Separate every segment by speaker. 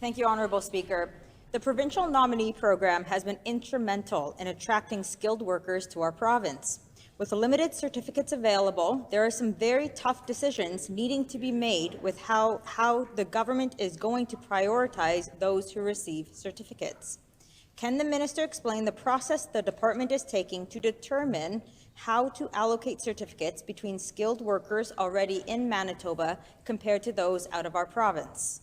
Speaker 1: Thank you, Honourable Speaker. The provincial nominee program has been instrumental in attracting skilled workers to our province. With limited certificates available, there are some very tough decisions needing to be made with how the government is going to prioritize those who receive certificates. Can the minister explain the process the department is taking to determine how to allocate certificates between skilled workers already in Manitoba compared to those out of our province?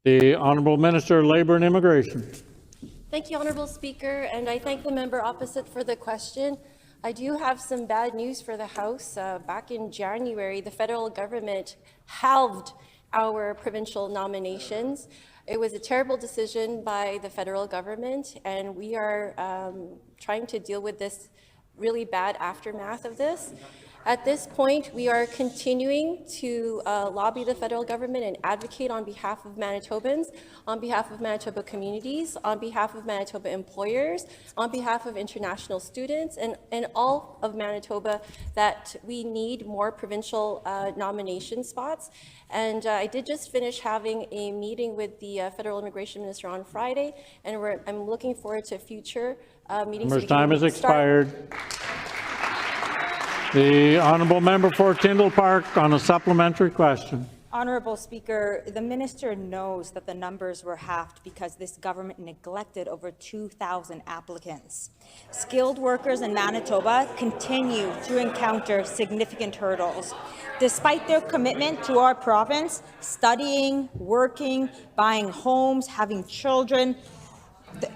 Speaker 2: The Honourable Minister of Labour and Immigration.
Speaker 3: Thank you, Honourable Speaker, and I thank the member opposite for the question. I do have some bad news for the House. Back in January, the federal government halved our provincial nominations. It was a terrible decision by the federal government, and we are trying to deal with this really bad aftermath of this. At this point, we are continuing to lobby the federal government and advocate on behalf of Manitobans, on behalf of Manitoba communities, on behalf of Manitoba employers, on behalf of international students, and all of Manitoba that we need more provincial nomination spots. And I did just finish having a meeting with the federal immigration minister on Friday, and I'm looking forward to future meetings.
Speaker 2: Member's time has expired. The Honourable Member for Tyndall Park on a supplementary question.
Speaker 1: Honourable Speaker, the minister knows that the numbers were halved because this government neglected over 2,000 applicants. Skilled workers in Manitoba continue to encounter significant hurdles. Despite their commitment to our province, studying, working, buying homes, having children,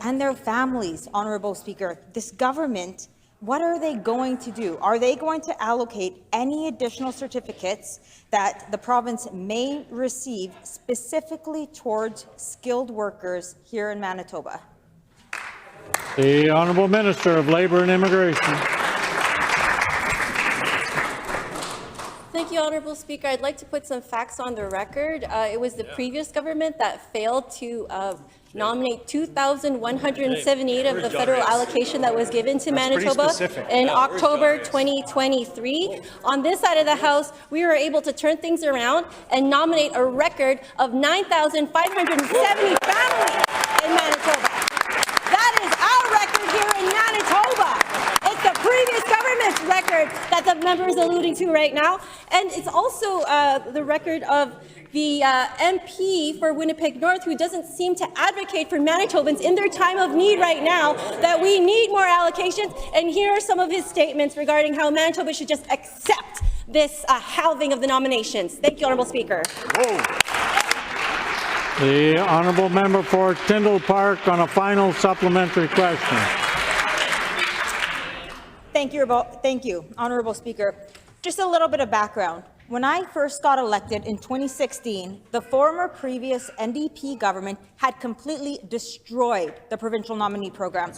Speaker 1: and their families, Honourable Speaker, this government, what are they going to do? Are they going to allocate any additional certificates that the province may receive specifically towards skilled workers here in Manitoba?
Speaker 2: The Honourable Minister of Labour and Immigration.
Speaker 3: Thank you, Honourable Speaker. I'd like to put some facts on the record. It was the previous government that failed to nominate 2,178 of the federal allocation that was given to Manitoba in October 2023. On this side of the House, we were able to turn things around and nominate a record of 9,570 families in Manitoba. That is our record here in Manitoba. It's the previous government's record that the member is alluding to right now. And it's also the record of the MP for Winnipeg North, who doesn't seem to advocate for Manitobans in their time of need right now, that we need more allocations. And here are some of his statements regarding how Manitoba should just accept this halving of the nominations. Thank you, Honourable Speaker.
Speaker 2: Whoa. The Honourable Member for Tyndall Park on a final supplementary question.
Speaker 1: Thank you, Honourable Speaker. Just a little bit of background. When I first got elected in 2016, the former previous NDP government had completely destroyed the provincial nominee program.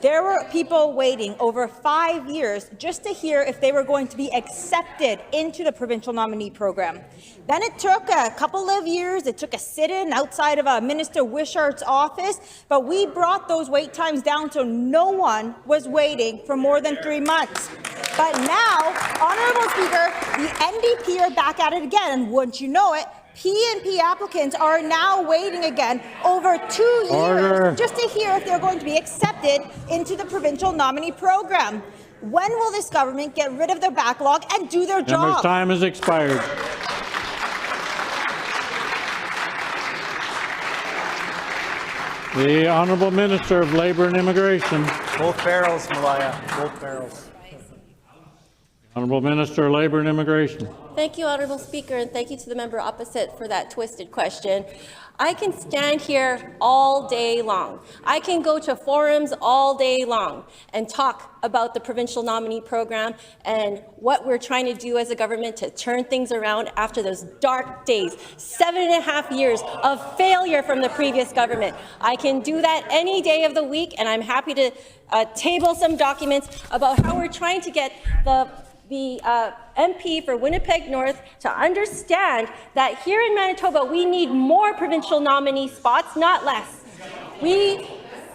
Speaker 1: There were people waiting over 5 years just to hear if they were going to be accepted into the provincial nominee program. Then it took a couple of years. It took a sit-in outside of Minister Wishart's office, but we brought those wait times down so no one was waiting for more than 3 months. But now, Honourable Speaker, the NDP are back at it again, and wouldn't you know it, PNP applicants are now waiting again over 2 years just to hear if they're going to be accepted into the provincial nominee program. When will this government get rid of their backlog and do their job?
Speaker 2: Member's time has expired. The Honourable Minister of Labour and Immigration.
Speaker 4: Both barrels, Malaya. Both barrels.
Speaker 2: Honourable Minister of Labour and Immigration.
Speaker 3: Thank you, Honourable Speaker, and thank you to the member opposite for that twisted question. I can stand here all day long. I can go to forums all day long and talk about the provincial nominee program and what we're trying to do as a government to turn things around after those dark days, 7.5 years of failure from the previous government. I can do that any day of the week, and I'm happy to table some documents about how we're trying to get the MP for Winnipeg North to understand that here in Manitoba, we need more provincial nominee spots, not less. We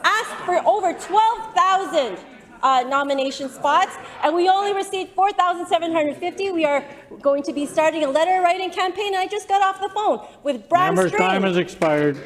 Speaker 3: asked for over 12,000 nomination spots, and we only received 4,750. We are going to be starting a letter writing campaign, and I just got off the phone with Bram
Speaker 2: Member's
Speaker 3: Strain.
Speaker 2: time has expired.